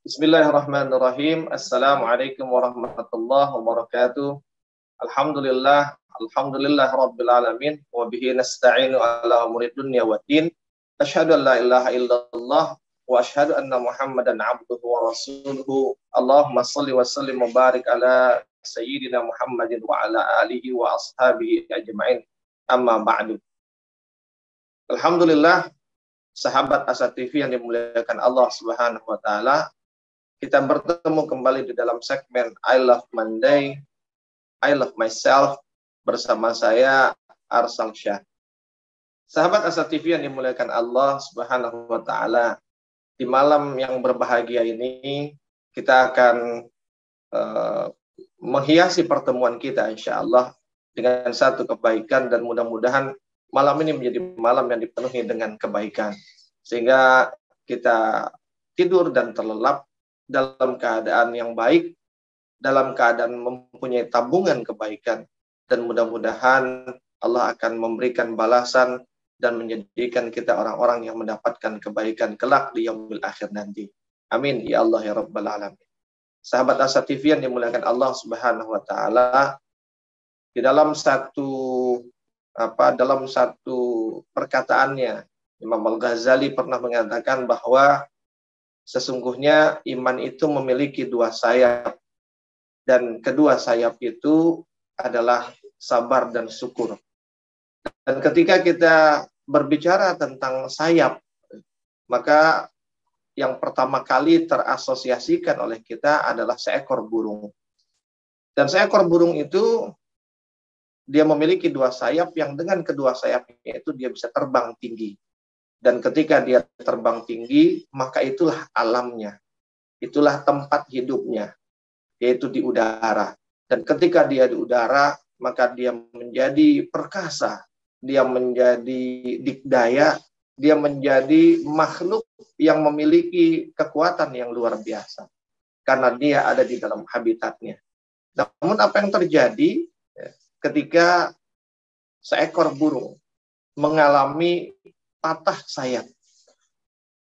Bismillahirrahmanirrahim. Assalamualaikum warahmatullahi wabarakatuh. Alhamdulillah rabbil alamin wa bihi nasta'inu ala umuri dunya waddin. Asyhadu an la ilaha illallah wa asyhadu anna Muhammadan abduhu wa rasuluhu. Allahumma shalli wa sallim wa barik ala sayyidina Muhammadin wa ala alihi wa ashabihi ajma'in. Amma ba'du. Alhamdulillah, sahabat Asa TV yang dimuliakan Allah Subhanahu wa taala. Kita bertemu kembali di dalam segmen I Love Monday, I Love Myself bersama saya Arsal Syah. Sahabat Asa TV yang dimuliakan Allah Subhanahu wa taala, di malam yang berbahagia ini kita akan menghiasi pertemuan kita insyaallah dengan satu kebaikan, dan mudah-mudahan malam ini menjadi malam yang dipenuhi dengan kebaikan sehingga kita tidur dan terlelap dalam keadaan yang baik, dalam keadaan mempunyai tabungan kebaikan, dan mudah-mudahan Allah akan memberikan balasan dan menjadikan kita orang-orang yang mendapatkan kebaikan kelak di yaumil akhir nanti. Amin ya Allah ya Rabbal alamin. Sahabat Asa TV yang dimuliakan Allah Subhanahu wa taala, di dalam satu perkataannya Imam Al-Ghazali pernah mengatakan bahwa sesungguhnya iman itu memiliki dua sayap, dan kedua sayap itu adalah sabar dan syukur. Dan ketika kita berbicara tentang sayap, maka yang pertama kali terasosiasikan oleh kita adalah seekor burung. Dan seekor burung itu dia memiliki dua sayap, yang dengan kedua sayapnya itu dia bisa terbang tinggi. Dan ketika dia terbang tinggi, maka itulah alamnya, itulah tempat hidupnya, yaitu di udara. Dan ketika dia di udara, maka dia menjadi perkasa, dia menjadi dikdaya, dia menjadi makhluk yang memiliki kekuatan yang luar biasa, karena dia ada di dalam habitatnya. Namun apa yang terjadi ketika seekor burung mengalami patah sayap,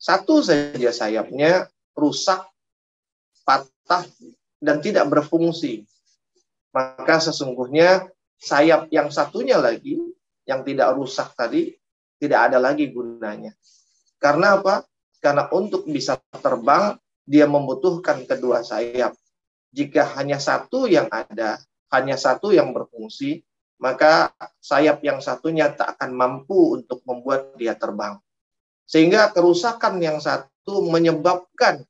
satu saja sayapnya rusak, patah, dan tidak berfungsi, maka sesungguhnya sayap yang satunya lagi, yang tidak rusak tadi, tidak ada lagi gunanya. Karena apa? Karena untuk bisa terbang, dia membutuhkan kedua sayap. Jika hanya satu yang ada, hanya satu yang berfungsi, maka sayap yang satunya tak akan mampu untuk membuat dia terbang. Sehingga kerusakan yang satu menyebabkan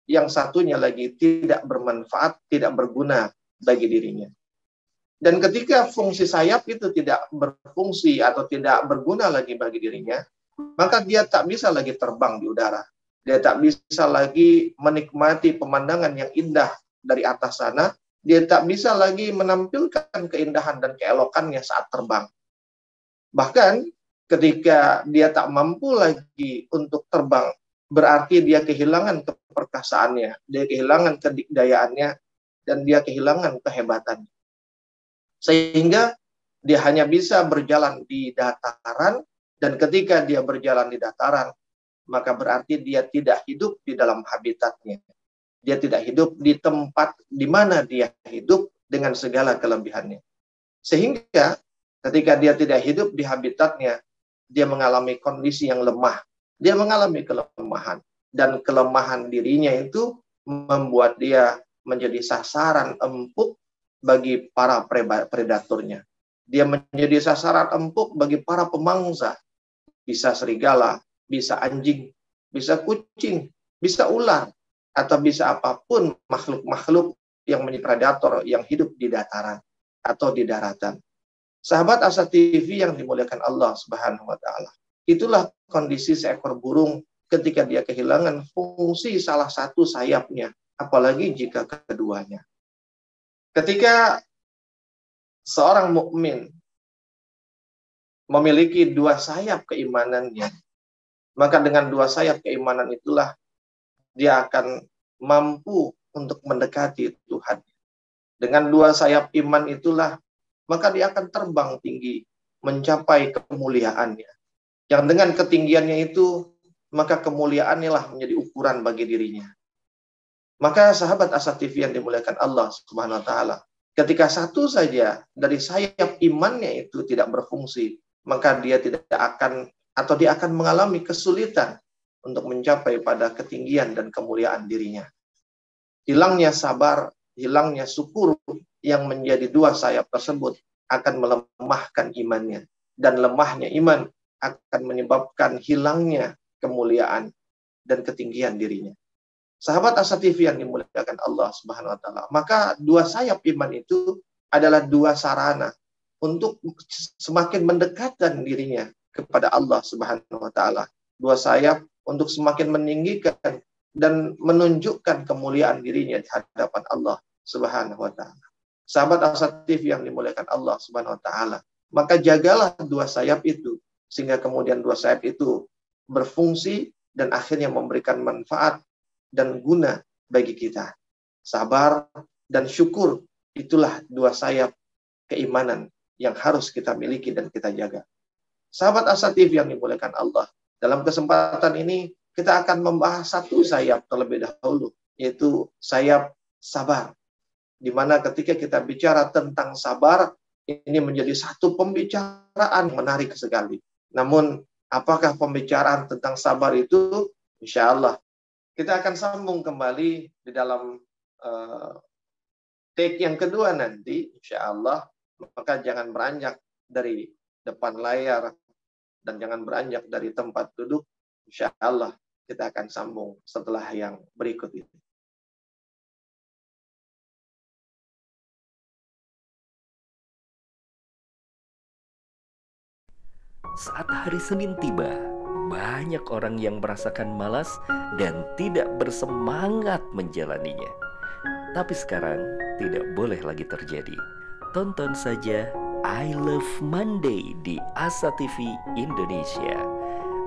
yang satunya lagi tidak bermanfaat, tidak berguna bagi dirinya. Dan ketika fungsi sayap itu tidak berfungsi atau tidak berguna lagi bagi dirinya, maka dia tak bisa lagi terbang di udara. Dia tak bisa lagi menikmati pemandangan yang indah dari atas sana. Dia tak bisa lagi menampilkan keindahan dan keelokannya saat terbang. Bahkan ketika dia tak mampu lagi untuk terbang, berarti dia kehilangan keperkasaannya, dia kehilangan kedikdayaannya, dan dia kehilangan kehebatannya. Sehingga dia hanya bisa berjalan di dataran, dan ketika dia berjalan di dataran, maka berarti dia tidak hidup di dalam habitatnya. Dia tidak hidup di tempat di mana dia hidup dengan segala kelebihannya. Sehingga ketika dia tidak hidup di habitatnya, dia mengalami kondisi yang lemah. Dia mengalami kelemahan. Dan kelemahan dirinya itu membuat dia menjadi sasaran empuk bagi para predatornya. Dia menjadi sasaran empuk bagi para pemangsa. Bisa serigala, bisa anjing, bisa kucing, bisa ular, atau bisa apapun makhluk-makhluk yang menjadi predator yang hidup di dataran atau di daratan. Sahabat Asa TV yang dimuliakan Allah Subhanahu wa taala, itulah kondisi seekor burung ketika dia kehilangan fungsi salah satu sayapnya, apalagi jika keduanya. Ketika seorang mukmin memiliki dua sayap keimanannya, maka dengan dua sayap keimanan itulah dia akan mampu untuk mendekati Tuhan. Dengan dua sayap iman itulah, maka dia akan terbang tinggi, mencapai kemuliaannya. Yang dengan ketinggiannya itu, maka kemuliaannya lah menjadi ukuran bagi dirinya. Maka sahabat Asa TV yang dimuliakan Allah Subhanahu wa taala, ketika satu saja dari sayap imannya itu tidak berfungsi, maka dia tidak akan atau dia akan mengalami kesulitan untuk mencapai pada ketinggian dan kemuliaan dirinya. Hilangnya sabar, hilangnya syukur yang menjadi dua sayap tersebut akan melemahkan imannya. Dan lemahnya iman akan menyebabkan hilangnya kemuliaan dan ketinggian dirinya. Sahabat Asa TV yang dimuliakan Allah Subhanahu wa taala, maka dua sayap iman itu adalah dua sarana untuk semakin mendekatkan dirinya kepada Allah Subhanahu wa taala. Dua sayap untuk semakin meninggikan dan menunjukkan kemuliaan dirinya di hadapan Allah Subhanahu wa taala. Sahabat Asa TV yang dimuliakan Allah Subhanahu wa taala, maka jagalah dua sayap itu sehingga kemudian dua sayap itu berfungsi dan akhirnya memberikan manfaat dan guna bagi kita. Sabar dan syukur, itulah dua sayap keimanan yang harus kita miliki dan kita jaga. Sahabat Asa TV yang dimuliakan Allah, dalam kesempatan ini kita akan membahas satu sayap terlebih dahulu, yaitu sayap sabar. Di mana ketika kita bicara tentang sabar, ini menjadi satu pembicaraan menarik sekali. Namun, apakah pembicaraan tentang sabar itu? Insya Allah kita akan sambung kembali di dalam take yang kedua nanti, insya Allah. Maka jangan beranjak dari depan layar dan jangan beranjak dari tempat duduk. Insya Allah kita akan sambung setelah yang berikut ini. Saat hari Senin tiba, banyak orang yang merasakan malas dan tidak bersemangat menjalaninya. Tapi sekarang tidak boleh lagi terjadi. Tonton saja I Love Monday di Asa TV Indonesia.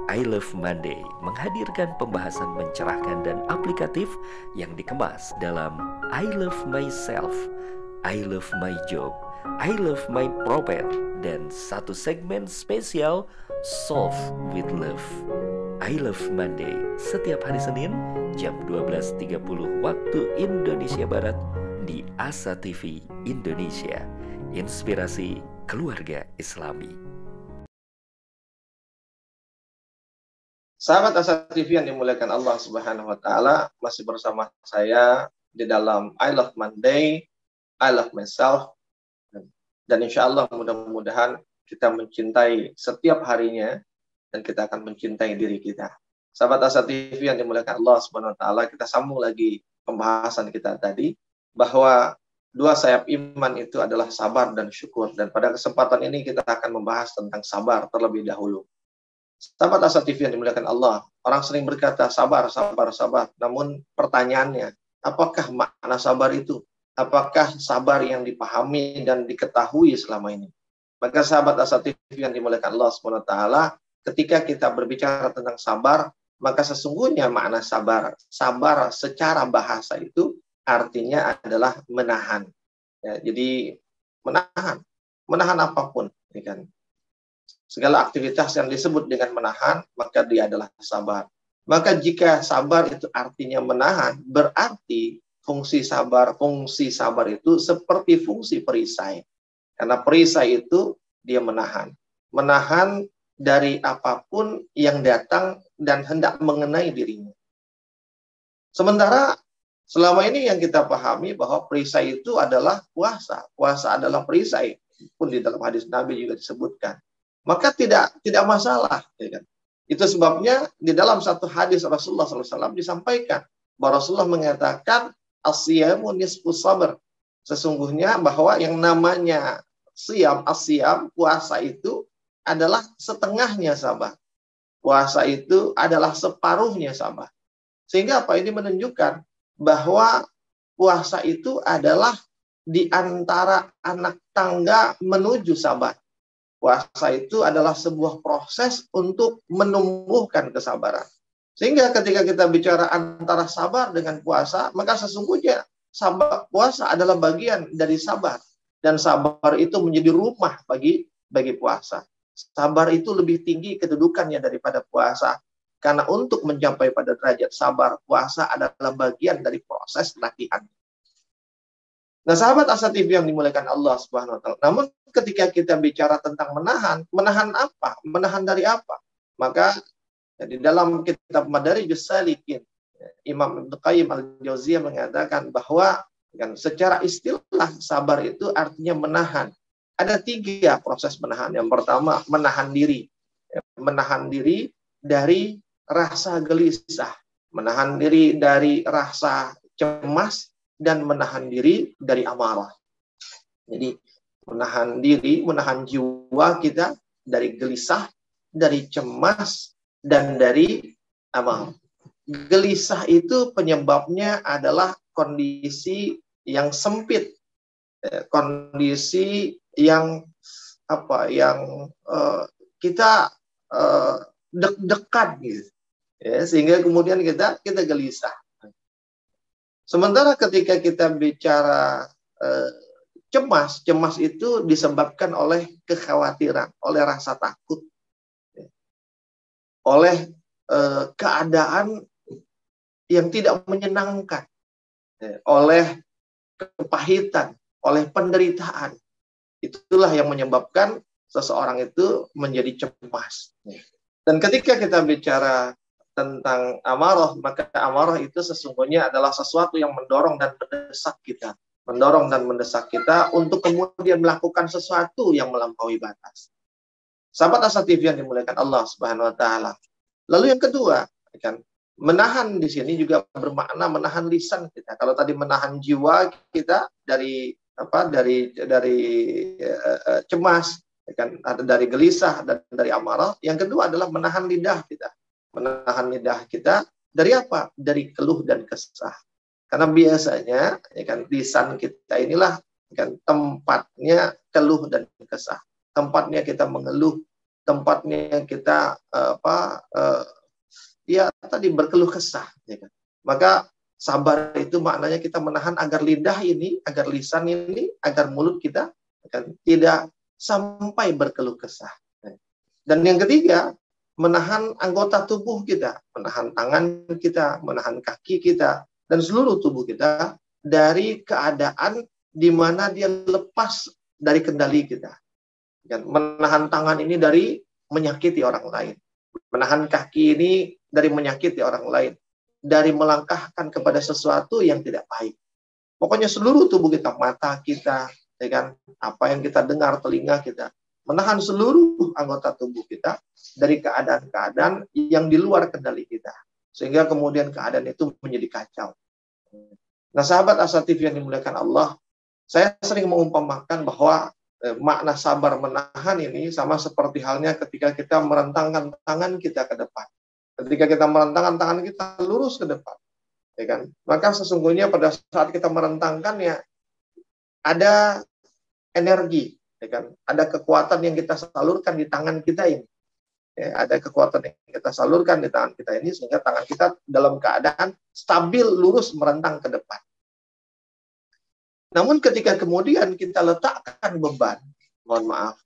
I Love Monday menghadirkan pembahasan mencerahkan dan aplikatif yang dikemas dalam I Love Myself, I Love My Job, I Love My Prophet, dan satu segmen spesial Solve with Love. I Love Monday setiap hari Senin jam 12.30 waktu Indonesia Barat di Asa TV Indonesia. Inspirasi keluarga Islami. Sahabat Asa TV yang dimuliakan Allah Subhanahu wa taala, masih bersama saya di dalam I Love Monday, I Love Myself. Dan insya Allah mudah-mudahan kita mencintai setiap harinya dan kita akan mencintai diri kita. Sahabat Asa TV yang dimuliakan Allah Subhanahu wa taala, kita sambung lagi pembahasan kita tadi bahwa dua sayap iman itu adalah sabar dan syukur. Dan pada kesempatan ini kita akan membahas tentang sabar terlebih dahulu. Sahabat Asa TV yang dimuliakan Allah, orang sering berkata sabar, sabar, sabar. Namun pertanyaannya, apakah makna sabar itu? Apakah sabar yang dipahami dan diketahui selama ini? Maka sahabat Asa TV yang dimuliakan Allah SWT, ketika kita berbicara tentang sabar, maka sesungguhnya makna sabar secara bahasa itu artinya adalah menahan. Ya, jadi menahan apapun, ya kan? Segala aktivitas yang disebut dengan menahan, maka dia adalah sabar. Maka jika sabar itu artinya menahan, berarti fungsi sabar itu seperti fungsi perisai. Karena perisai itu dia menahan dari apapun yang datang dan hendak mengenai dirinya. Sementara selama ini yang kita pahami bahwa perisai itu adalah puasa. Puasa adalah perisai. Pun di dalam hadis Nabi juga disebutkan. Maka tidak masalah. Ya kan? Itu sebabnya di dalam satu hadis Rasulullah SAW disampaikan bahwa Rasulullah mengatakan as-siyamu nisfu sabr. Sesungguhnya bahwa yang namanya as-siyam, puasa itu adalah setengahnya sabar. Puasa itu adalah separuhnya sabar. Sehingga apa ini menunjukkan bahwa puasa itu adalah di antara anak tangga menuju sabar. Puasa itu adalah sebuah proses untuk menumbuhkan kesabaran. Sehingga ketika kita bicara antara sabar dengan puasa, maka sesungguhnya puasa adalah bagian dari sabar. Dan sabar itu menjadi rumah bagi puasa. Sabar itu lebih tinggi kedudukannya daripada puasa. Karena untuk mencapai pada derajat sabar, puasa adalah bagian dari proses latihan. Nah, sahabat Asa TV yang dimuliakan Allah Subhanahu wa taala. Namun ketika kita bicara tentang menahan, menahan apa? Menahan dari apa? Maka di dalam kitab Madarijus Salikin, Imam Ibnu Qayyim Al-Jauziyah mengatakan bahwa secara istilah sabar itu artinya menahan. Ada 3 proses menahan. Yang pertama, menahan diri. Menahan diri dari rasa gelisah, menahan diri dari rasa cemas, dan menahan diri dari amarah. Jadi menahan diri, menahan jiwa kita dari gelisah, dari cemas, dan dari amarah. Gelisah itu penyebabnya adalah kondisi yang sempit, kondisi yang kita deg-degan gitu. Ya, sehingga kemudian kita gelisah. Sementara ketika kita bicara cemas itu disebabkan oleh kekhawatiran, oleh rasa takut, oleh keadaan yang tidak menyenangkan, oleh kepahitan, oleh penderitaan. Itulah yang menyebabkan seseorang itu menjadi cemas. Dan ketika kita bicara tentang amarah, maka amarah itu sesungguhnya adalah sesuatu yang mendorong dan mendesak kita. Mendorong dan mendesak kita untuk kemudian melakukan sesuatu yang melampaui batas. Sahabat Asa TV yang dimuliakan Allah Subhanahu wa taala. Lalu yang kedua, menahan di sini juga bermakna menahan lisan kita. Kalau tadi menahan jiwa kita dari cemas, dari gelisah dan dari amarah. Yang kedua adalah menahan lidah kita. Menahan lidah kita dari apa? Dari keluh dan kesah. Karena biasanya lisan kita inilah tempatnya keluh dan kesah. Tempatnya kita mengeluh, tempatnya kita berkeluh kesah. Maka sabar itu maknanya kita menahan agar lidah ini, agar lisan ini, agar mulut kita tidak sampai berkeluh kesah. Dan yang ketiga, menahan anggota tubuh kita, menahan tangan kita, menahan kaki kita, dan seluruh tubuh kita dari keadaan di mana dia lepas dari kendali kita. Menahan tangan ini dari menyakiti orang lain. Menahan kaki ini dari menyakiti orang lain. Dari melangkahkan kepada sesuatu yang tidak baik. Pokoknya seluruh tubuh kita, mata kita, apa yang kita dengar, telinga kita, menahan seluruh anggota tubuh kita dari keadaan-keadaan yang di luar kendali kita. Sehingga kemudian keadaan itu menjadi kacau. Nah, sahabat Asa TV yang dimuliakan Allah, saya sering mengumpamakan bahwa makna sabar menahan ini sama seperti halnya ketika kita merentangkan tangan kita ke depan. Ketika kita merentangkan tangan kita lurus ke depan. Maka sesungguhnya pada saat kita merentangkannya, ada energi. Ada kekuatan yang kita salurkan di tangan kita ini. Ada kekuatan yang kita salurkan di tangan kita ini sehingga tangan kita dalam keadaan stabil, lurus, merentang ke depan. Namun ketika kemudian kita letakkan beban, mohon maaf,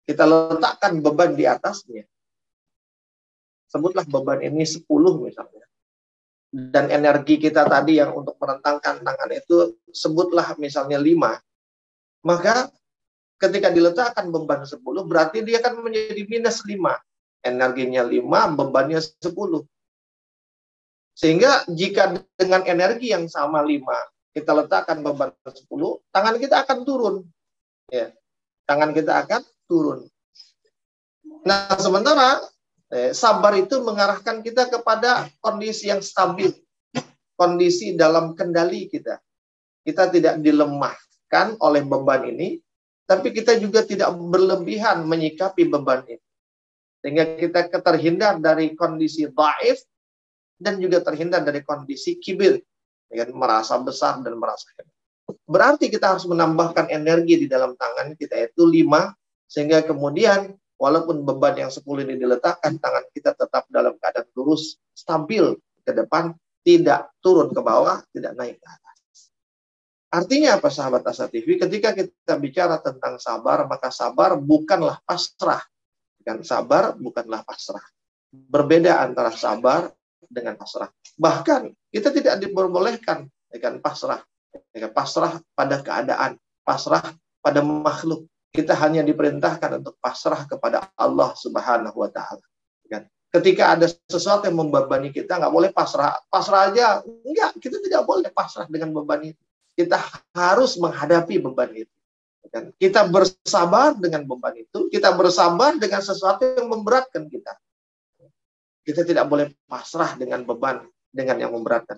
kita letakkan beban di atasnya, sebutlah beban ini 10 misalnya, dan energi kita tadi yang untuk merentangkan tangan itu sebutlah misalnya 5, maka ketika diletakkan beban 10, berarti dia akan menjadi minus 5. Energinya 5, bebannya 10. Sehingga jika dengan energi yang sama 5, kita letakkan beban 10, tangan kita akan turun. Tangan kita akan turun. Nah, sementara sabar itu mengarahkan kita kepada kondisi yang stabil. Kondisi dalam kendali kita. Kita tidak dilemahkan oleh beban ini, tapi kita juga tidak berlebihan menyikapi beban ini. Sehingga kita terhindar dari kondisi dhaif dan juga terhindar dari kondisi kibir. Merasa besar dan merasa hebat. Berarti kita harus menambahkan energi di dalam tangan kita itu 5, sehingga kemudian walaupun beban yang 10 ini diletakkan, tangan kita tetap dalam keadaan lurus, stabil ke depan, tidak turun ke bawah, tidak naik ke atas. Artinya apa sahabat Asa TV? Ketika kita bicara tentang sabar, maka sabar bukanlah pasrah. Sabar bukanlah pasrah. Berbeda antara sabar dengan pasrah. Bahkan kita tidak diperbolehkan pasrah, pasrah pada keadaan, pasrah pada makhluk. Kita hanya diperintahkan untuk pasrah kepada Allah Subhanahu wa taala. Ketika ada sesuatu yang membebani kita, nggak boleh pasrah aja. Enggak, kita tidak boleh pasrah dengan beban itu. Kita harus menghadapi beban itu. Kita bersabar dengan beban itu, kita bersabar dengan sesuatu yang memberatkan kita. Kita tidak boleh pasrah dengan beban, dengan yang memberatkan.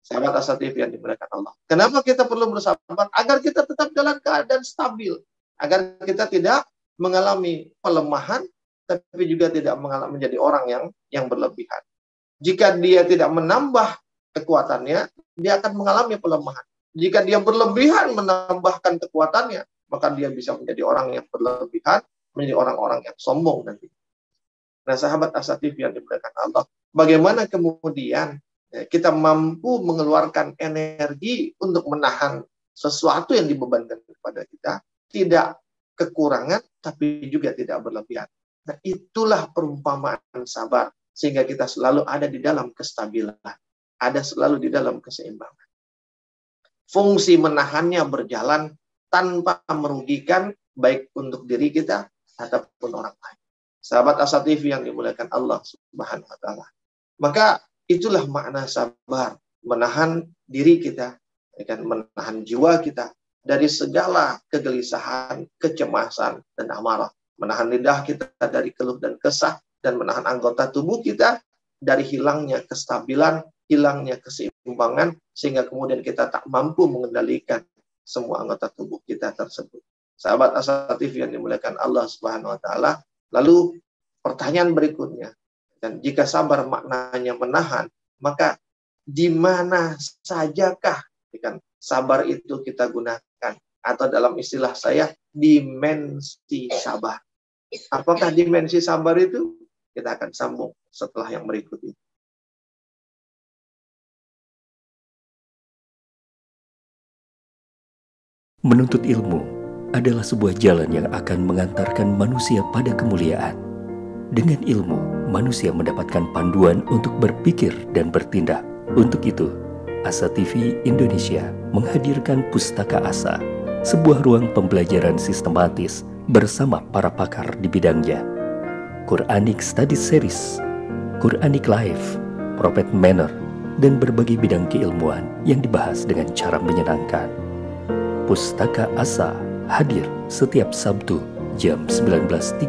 Sahabat Asa TV yang dimuliakan Allah. Kenapa kita perlu bersabar? Agar kita tetap dalam keadaan stabil. Agar kita tidak mengalami pelemahan, tapi juga tidak menjadi orang yang berlebihan. Jika dia tidak menambah kekuatannya, dia akan mengalami pelemahan. Jika dia berlebihan menambahkan kekuatannya, maka dia bisa menjadi orang yang berlebihan, menjadi orang-orang yang sombong nanti. Nah, sahabat Asa TV yang dimuliakan Allah, bagaimana kemudian kita mampu mengeluarkan energi untuk menahan sesuatu yang dibebankan kepada kita, tidak kekurangan, tapi juga tidak berlebihan. Nah, itulah perumpamaan sabar, sehingga kita selalu ada di dalam kestabilan, ada selalu di dalam keseimbangan. Fungsi menahannya berjalan tanpa merugikan, baik untuk diri kita ataupun orang lain. Sahabat Asa TV yang dimuliakan Allah Subhanahu wa taala. Maka itulah makna sabar, menahan diri kita, menahan jiwa kita dari segala kegelisahan, kecemasan, dan amarah. Menahan lidah kita dari keluh dan kesah, dan menahan anggota tubuh kita dari hilangnya kestabilan, hilangnya keseimbangan, sehingga kemudian kita tak mampu mengendalikan semua anggota tubuh kita tersebut. Sahabat Asa TV yang dimuliakan Allah Subhanahu wa taala. Lalu pertanyaan berikutnya, dan jika sabar maknanya menahan, maka di mana sajakah sabar itu kita gunakan? Atau dalam istilah saya, dimensi sabar. Apakah dimensi sabar itu? Kita akan sambung setelah yang berikut ini. Menuntut ilmu adalah sebuah jalan yang akan mengantarkan manusia pada kemuliaan. Dengan ilmu, manusia mendapatkan panduan untuk berpikir dan bertindak. Untuk itu, Asa TV Indonesia menghadirkan Pustaka Asa, sebuah ruang pembelajaran sistematis bersama para pakar di bidangnya. Quranic Study Series, Quranic Life, Prophet Manner, dan berbagai bidang keilmuan yang dibahas dengan cara menyenangkan. Pustaka Asa hadir setiap Sabtu jam 19.30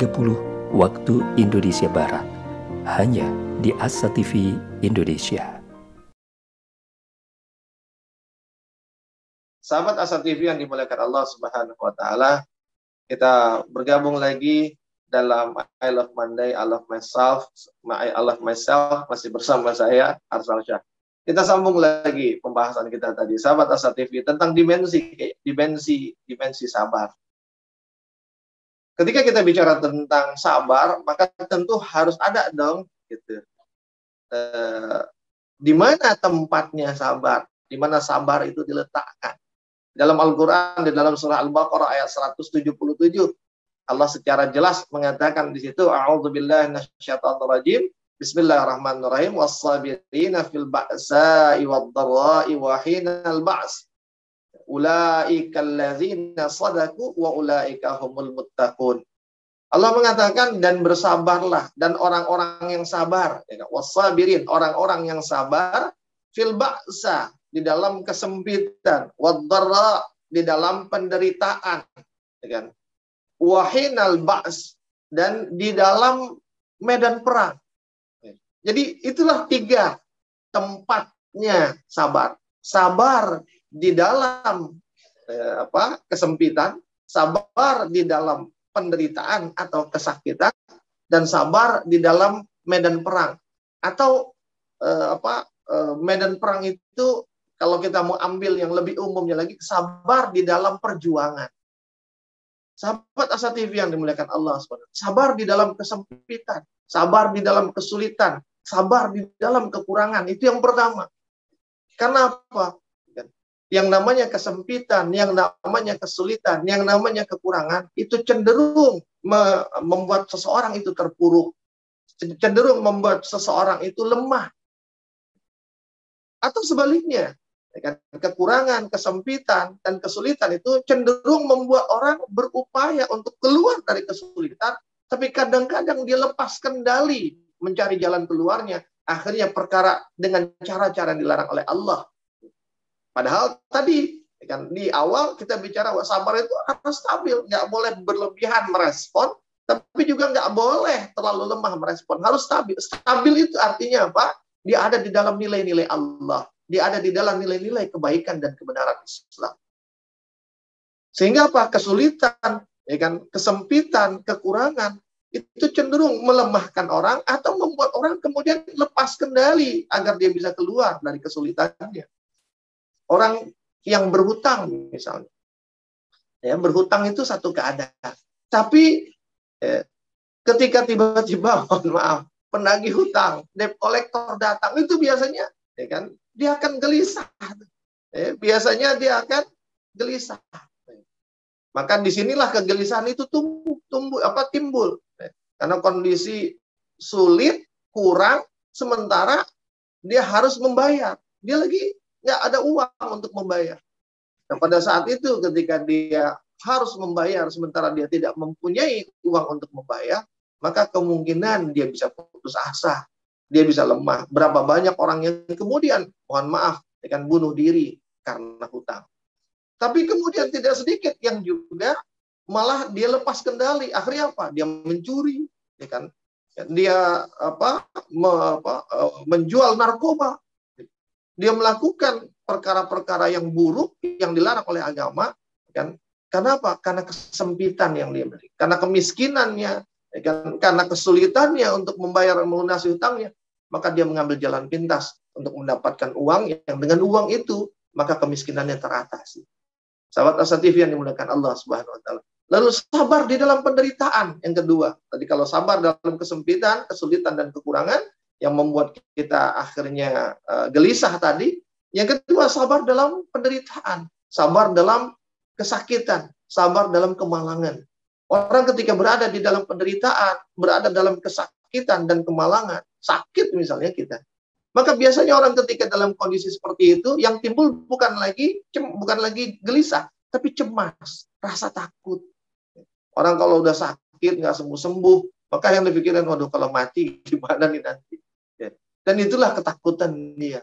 waktu Indonesia Barat, hanya di Asa TV Indonesia. Sahabat Asa TV yang dimuliakan Allah Subhanahu wa taala, kita bergabung lagi dalam I Love Monday, I Love Myself, masih bersama saya Arsal Syah. Kita sambung lagi pembahasan kita tadi, sahabat Asa TV, tentang dimensi sabar. Ketika kita bicara tentang sabar, maka tentu harus ada dong, di mana tempatnya sabar, di mana sabar itu diletakkan. Dalam Al-Quran, di dalam surah Al-Baqarah ayat 177, Allah secara jelas mengatakan di situ, A'udzubillahi minasyaitonirrajim. Bismillahirrahmanirrahim. Was-sabirina fil ba'sa'i wad-dharra'i wa hinal ba's. Ulaika allazina shadaku wa ulaika humul muttaqun. Allah mengatakan, dan bersabarlah, dan orang-orang yang sabar, was-sabirin, orang-orang yang sabar, fil ba'sa, di dalam kesempitan, wad-dharra, di dalam penderitaan, wa hinal ba's, dan di dalam medan perang. Jadi itulah 3 tempatnya sabar. Sabar di dalam kesempitan, sabar di dalam penderitaan atau kesakitan, dan sabar di dalam medan perang. Atau medan perang itu kalau kita mau ambil yang lebih umumnya lagi, sabar di dalam perjuangan. Sahabat Asa TV yang dimuliakan Allah SWT, sabar di dalam kesempitan, sabar di dalam kesulitan, sabar di dalam kekurangan. Itu yang pertama. Karena apa? Yang namanya kesempitan, yang namanya kesulitan, yang namanya kekurangan, itu cenderung membuat seseorang itu terpuruk. cenderung membuat seseorang itu lemah. Atau sebaliknya, kekurangan, kesempitan, dan kesulitan itu cenderung membuat orang berupaya untuk keluar dari kesulitan, tapi kadang-kadang dia lepas kendali mencari jalan keluarnya, akhirnya perkara dengan cara-cara yang dilarang oleh Allah. Padahal tadi kan di awal kita bicara bahwa sabar itu harus stabil, nggak boleh berlebihan merespon, tapi juga nggak boleh terlalu lemah merespon, harus stabil. Stabil itu artinya apa? Dia ada di dalam nilai-nilai Allah. Dia ada di dalam nilai-nilai kebaikan dan kebenaran Islam. Sehingga apa? Kesulitan, ya kan, kesempitan, kekurangan, itu cenderung melemahkan orang atau membuat orang kemudian lepas kendali agar dia bisa keluar dari kesulitannya. Orang yang berhutang misalnya. Ya, berhutang itu satu keadaan. Tapi ketika tiba-tiba, mohon maaf, penagih hutang, debt collector datang, itu biasanya, ya kan, dia akan gelisah. Biasanya dia akan gelisah. Maka disinilah kegelisahan itu timbul. Karena kondisi sulit, kurang, sementara dia harus membayar. Dia lagi nggak ada uang untuk membayar. Nah, pada saat itu ketika dia harus membayar, sementara dia tidak mempunyai uang untuk membayar, maka kemungkinan dia bisa putus asa, dia bisa lemah. Berapa banyak orang yang kemudian, mohon maaf, dengan bunuh diri karena hutang. Tapi kemudian tidak sedikit yang juga malah dia lepas kendali. Akhirnya apa? Dia mencuri, ya kan? Dia menjual narkoba. Dia melakukan perkara-perkara yang buruk yang dilarang oleh agama, kan? Karena apa? Karena kesempitan yang dia miliki, karena kemiskinannya, ya kan? Karena kesulitannya untuk membayar melunasi hutangnya, maka dia mengambil jalan pintas untuk mendapatkan uang yang dengan uang itu maka kemiskinannya teratasi. Sahabat Asa TV yang dimuliakan Allah Subhanahu wa taala. Lalu sabar di dalam penderitaan yang kedua. Tadi kalau sabar dalam kesempitan, kesulitan dan kekurangan yang membuat kita akhirnya gelisah tadi. Yang kedua, sabar dalam penderitaan, sabar dalam kesakitan, sabar dalam kemalangan. Orang ketika berada di dalam penderitaan, berada dalam kesakitan dan kemalangan, sakit misalnya kita, maka biasanya orang ketika dalam kondisi seperti itu, yang timbul bukan lagi gelisah, tapi cemas, rasa takut. Orang kalau udah sakit, nggak sembuh-sembuh, maka yang dipikirin, waduh kalau mati gimana nih nanti. Dan itulah ketakutan dia.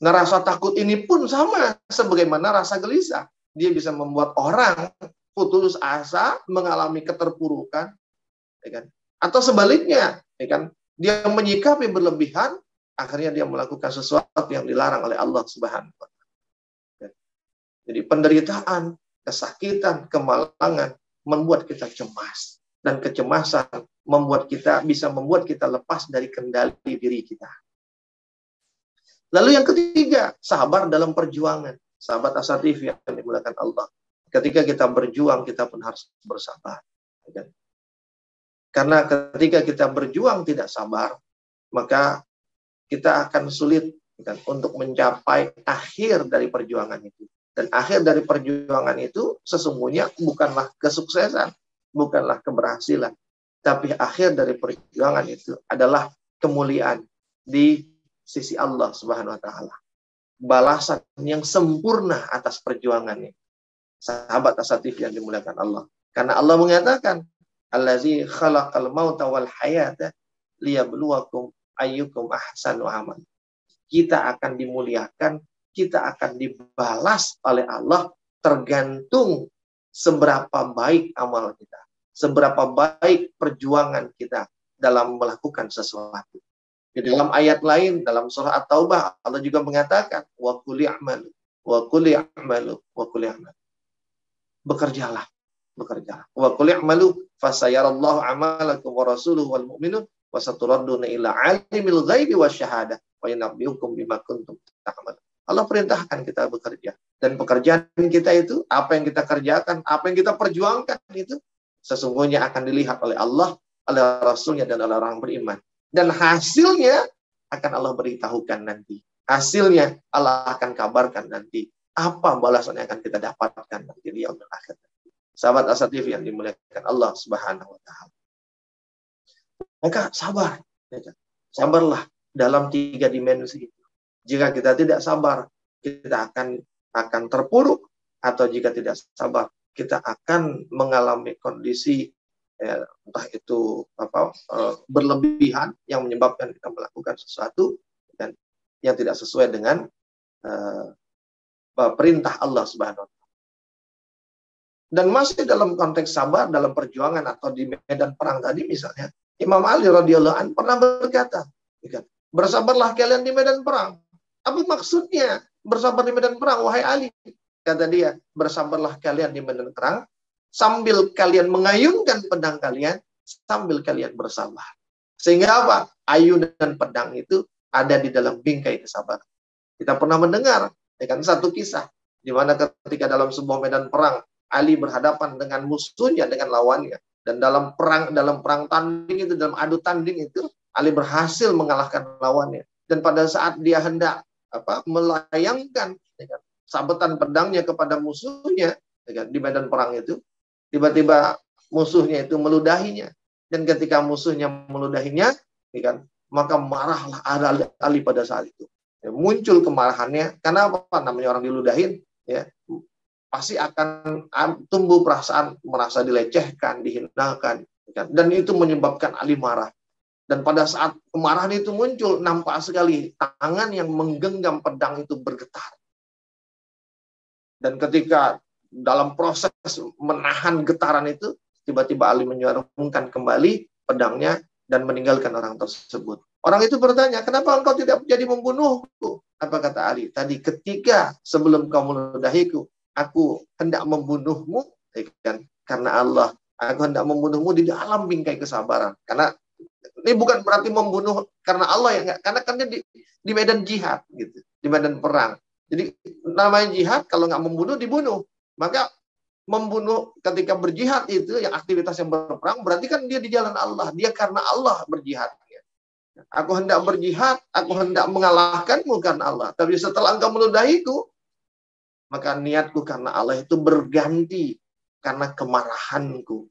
Nah, rasa takut ini pun sama sebagaimana rasa gelisah. Dia bisa membuat orang putus asa, mengalami keterpurukan, ya kan? Atau sebaliknya, ya kan? Dia menyikapi berlebihan, akhirnya dia melakukan sesuatu yang dilarang oleh Allah Subhanahu wa taala. Jadi penderitaan, kesakitan, kemalangan membuat kita cemas, dan kecemasan bisa membuat kita lepas dari kendali diri kita. Lalu yang ketiga, sabar dalam perjuangan. Sahabat Asa TV yang dimuliakan Allah. Ketika kita berjuang, kita pun harus bersabar. Karena ketika kita berjuang tidak sabar, maka kita akan sulit untuk mencapai akhir dari perjuangan itu. Dan akhir dari perjuangan itu sesungguhnya bukanlah kesuksesan, bukanlah keberhasilan. Tapi akhir dari perjuangan itu adalah kemuliaan di sisi Allah Subhanahu wa taala. Balasan yang sempurna atas perjuangannya. Sahabat Asa TV yang dimuliakan Allah. Karena Allah mengatakan, Allazi khalaqal mauta wal hayata liyabluwakum ayyukum ahsanu amal. Kita akan dimuliakan, kita akan dibalas oleh Allah tergantung seberapa baik amal kita, seberapa baik perjuangan kita dalam melakukan sesuatu. Di dalam ayat lain, dalam surah At-Taubah, Allah juga mengatakan, wa qul i'malu, wa qul i'malu, wa qul i'malu. Bekerjalah. Wa qul i'malu fasayarallahu amalakum wa rasuluhu wal mu'minun wa saturadduna ila alimil ghaibi wasyahada wa yunabbiukum bima kuntum ta'malun. Allah perintahkan kita bekerja, dan pekerjaan kita itu, apa yang kita kerjakan, apa yang kita perjuangkan itu sesungguhnya akan dilihat oleh Allah, oleh Rasulnya, dan oleh orang beriman. Dan hasilnya akan Allah beritahukan nanti. Hasilnya Allah akan kabarkan nanti. Apa balasan yang akan kita dapatkan nanti di yaumil akhir. Sahabat Asa TV yang dimuliakan Allah Subhanahu wa taala. Maka sabar. Sabarlah dalam 3 dimensi itu. Jika kita tidak sabar, kita akan terpuruk, atau jika tidak sabar, kita akan mengalami kondisi entah itu berlebihan yang menyebabkan kita melakukan sesuatu dan yang tidak sesuai dengan perintah Allah Subhanahu wa taala. Dan masih dalam konteks sabar dalam perjuangan atau di medan perang tadi misalnya, Imam Ali radhiyallahu anhu pernah berkata, bersabarlah kalian di medan perang. Apa maksudnya bersabar di medan perang, wahai Ali? Kata dia, bersabarlah kalian di medan perang sambil kalian mengayunkan pedang kalian, sambil kalian bersabar. Sehingga apa? Ayunan dan pedang itu ada di dalam bingkai kesabaran. Kita pernah mendengar satu kisah di mana ketika dalam sebuah medan perang Ali berhadapan dengan musuhnya, dengan lawannya, dan dalam perang tanding itu, dalam adu tanding itu, Ali berhasil mengalahkan lawannya. Dan pada saat dia hendak melayangkan sabetan pedangnya kepada musuhnya di medan perang itu, tiba-tiba musuhnya itu meludahinya. Dan ketika musuhnya meludahinya, maka marahlah Ali pada saat itu. Muncul kemarahannya, karena apa? Namanya orang diludahin, pasti akan tumbuh perasaan merasa dilecehkan, dihinakan, dan itu menyebabkan Ali marah. Dan pada saat kemarahan itu muncul, nampak sekali tangan yang menggenggam pedang itu bergetar. Dan ketika dalam proses menahan getaran itu, tiba-tiba Ali menyarungkan kembali pedangnya dan meninggalkan orang tersebut. Orang itu bertanya, kenapa engkau tidak jadi membunuhku? Apa kata Ali? Tadi ketika sebelum kau meludahiku, aku hendak membunuhmu, karena Allah. Aku hendak membunuhmu di dalam bingkai kesabaran. Karena ini bukan berarti membunuh karena Allah ya, karena di medan jihad gitu, di medan perang. Jadi namanya jihad, kalau nggak membunuh dibunuh. Maka membunuh ketika berjihad itu yang aktivitas yang berperang, berarti kan dia di jalan Allah, dia karena Allah berjihad. Aku hendak berjihad, aku hendak mengalahkanmu karena Allah. Tapi setelah engkau meludahiku, maka niatku karena Allah itu berganti karena kemarahanku,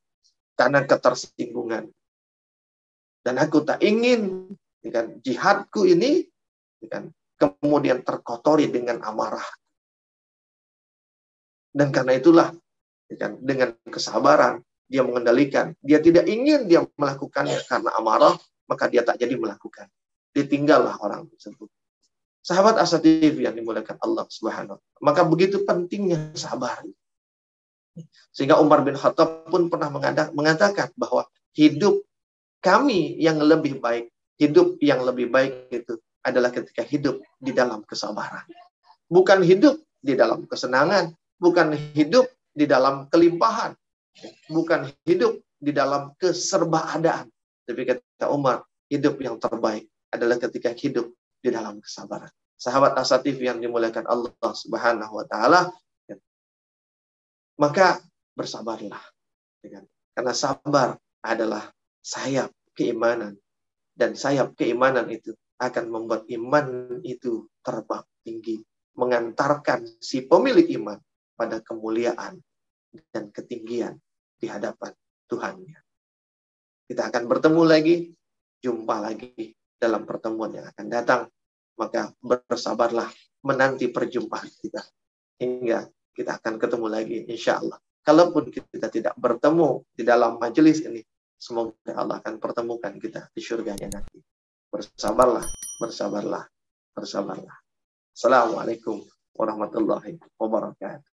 karena ketersinggungan. Dan aku tak ingin jihadku ini kemudian terkotori dengan amarah. Dan karena itulah dengan kesabaran dia mengendalikan. Dia tidak ingin dia melakukannya karena amarah, maka dia tak jadi melakukan. Ditinggallah orang tersebut. Sahabat Asatidh yang dimuliakan Allah Subhanahu wa taala. Maka begitu pentingnya sabar. Sehingga Umar bin Khattab pun pernah mengatakan bahwa hidup kami yang lebih baik, hidup yang lebih baik itu adalah ketika hidup di dalam kesabaran. Bukan hidup di dalam kesenangan, bukan hidup di dalam kelimpahan, bukan hidup di dalam keserbaadaan. Tapi kata Umar, hidup yang terbaik adalah ketika hidup di dalam kesabaran. Sahabat Asatidh yang dimuliakan Allah Subhanahu wa taala, maka bersabarlah. Karena sabar adalah sayap keimanan, dan sayap keimanan itu akan membuat iman itu terbang tinggi, mengantarkan si pemilik iman pada kemuliaan dan ketinggian di hadapan Tuhannya. Kita akan bertemu lagi, jumpa lagi dalam pertemuan yang akan datang. Maka bersabarlah menanti perjumpaan kita, hingga kita akan ketemu lagi insya Allah. Kalaupun kita tidak bertemu di dalam majelis ini, semoga Allah akan pertemukan kita di surganya nanti. Bersabarlah, bersabarlah, bersabarlah. Assalamualaikum warahmatullahi wabarakatuh.